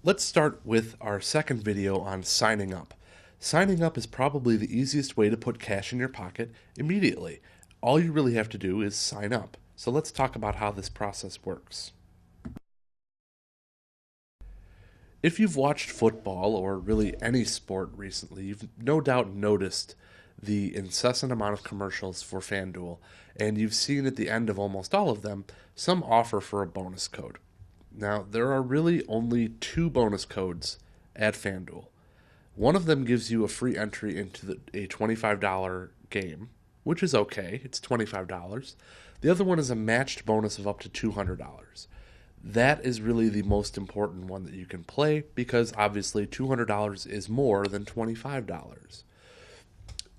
Let's start with our second video on signing up. Signing up is probably the easiest way to put cash in your pocket immediately. All you really have to do is sign up. So let's talk about how this process works. If you've watched football or really any sport recently, you've no doubt noticed the incessant amount of commercials for FanDuel, and you've seen at the end of almost all of them some offer for a bonus code. Now, there are really only two bonus codes at FanDuel. One of them gives you a free entry into a $25 game, which is okay, it's $25. The other one is a matched bonus of up to $200. That is really the most important one that you can play because obviously $200 is more than $25.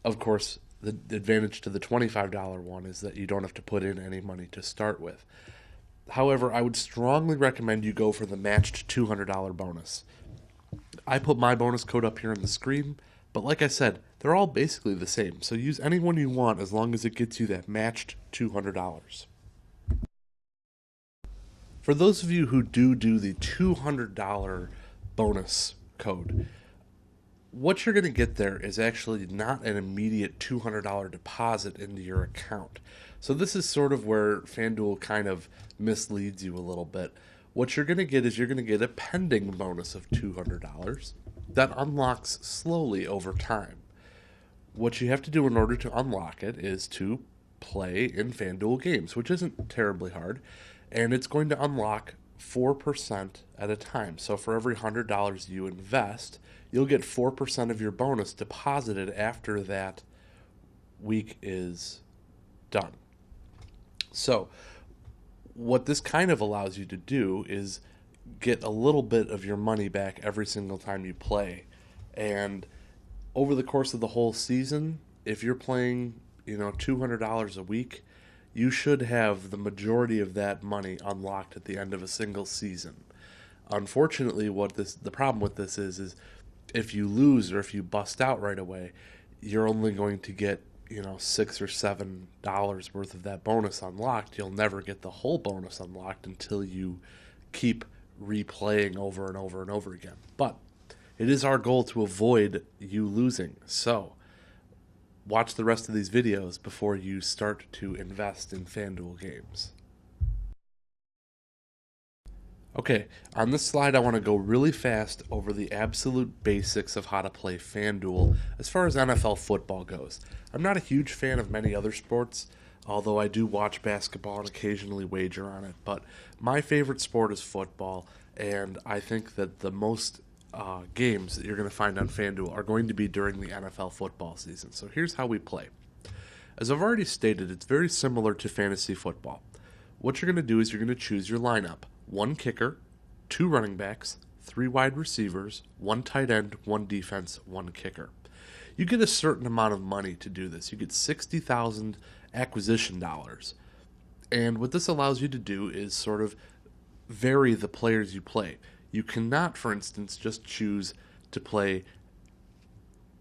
Of course, the advantage to the $25 one is that you don't have to put in any money to start with. However, I would strongly recommend you go for the matched $200 bonus. I put my bonus code up here on the screen, but like I said, they're all basically the same, so use any one you want as long as it gets you that matched $200. For those of you who do the $200 bonus code, what you're going to get there is actually not an immediate $200 deposit into your account. So this is sort of where FanDuel kind of misleads you a little bit. What you're going to get is you're going to get a pending bonus of $200 that unlocks slowly over time. What you have to do in order to unlock it is to play in FanDuel games, which isn't terribly hard, and it's going to unlock 4% at a time. So for every $100 you invest, you'll get 4% of your bonus deposited after that week is done. So what this kind of allows you to do is get a little bit of your money back every single time you play. And over the course of the whole season, if you're playing, $200 a week, you should have the majority of that money unlocked at the end of a single season. Unfortunately, the problem with this is if you lose or if you bust out right away, you're only going to get $6 or $7 worth of that bonus unlocked. You'll never get the whole bonus unlocked until you keep replaying over and over and over again. But it is our goal to avoid you losing. So watch the rest of these videos before you start to invest in FanDuel games. Okay, on this slide I want to go really fast over the absolute basics of how to play FanDuel as far as NFL football goes. I'm not a huge fan of many other sports, although I do watch basketball and occasionally wager on it, but my favorite sport is football, and I think that the most games that you're going to find on FanDuel are going to be during the NFL football season. So here's how we play. As I've already stated, it's very similar to fantasy football. What you're going to do is you're going to choose your lineup. 1 kicker, 2 running backs, 3 wide receivers, 1 tight end, 1 defense, 1 kicker. You get a certain amount of money to do this. You get 60,000 acquisition dollars. And what this allows you to do is sort of vary the players you play. You cannot, for instance, just choose to play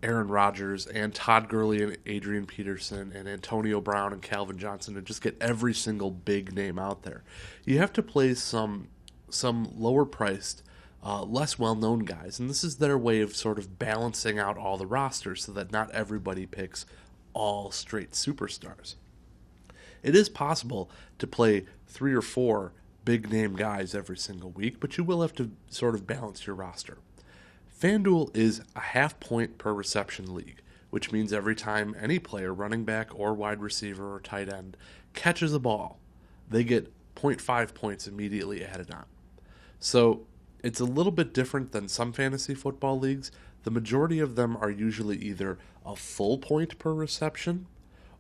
Aaron Rodgers and Todd Gurley and Adrian Peterson and Antonio Brown and Calvin Johnson and just get every single big name out there. You have to play some lower priced, less well-known guys, and this is their way of sort of balancing out all the rosters so that not everybody picks all straight superstars. It is possible to play 3 or 4 big name guys every single week, but you will have to sort of balance your roster. FanDuel is a half point per reception league, which means every time any player, running back or wide receiver or tight end, catches a ball, they get 0.5 points immediately added on. So it's a little bit different than some fantasy football leagues. The majority of them are usually either a full point per reception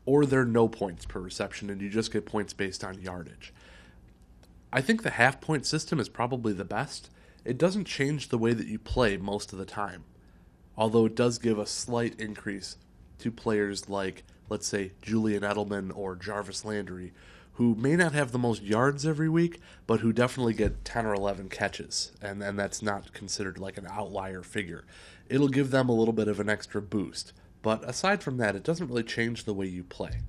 or they're no points per reception and you just get points based on yardage. I think the half point system is probably the best. It doesn't change the way that you play most of the time, although it does give a slight increase to players like, let's say, Julian Edelman or Jarvis Landry, who may not have the most yards every week, but who definitely get 10 or 11 catches, and that's not considered like an outlier figure. It'll give them a little bit of an extra boost, but aside from that, it doesn't really change the way you play.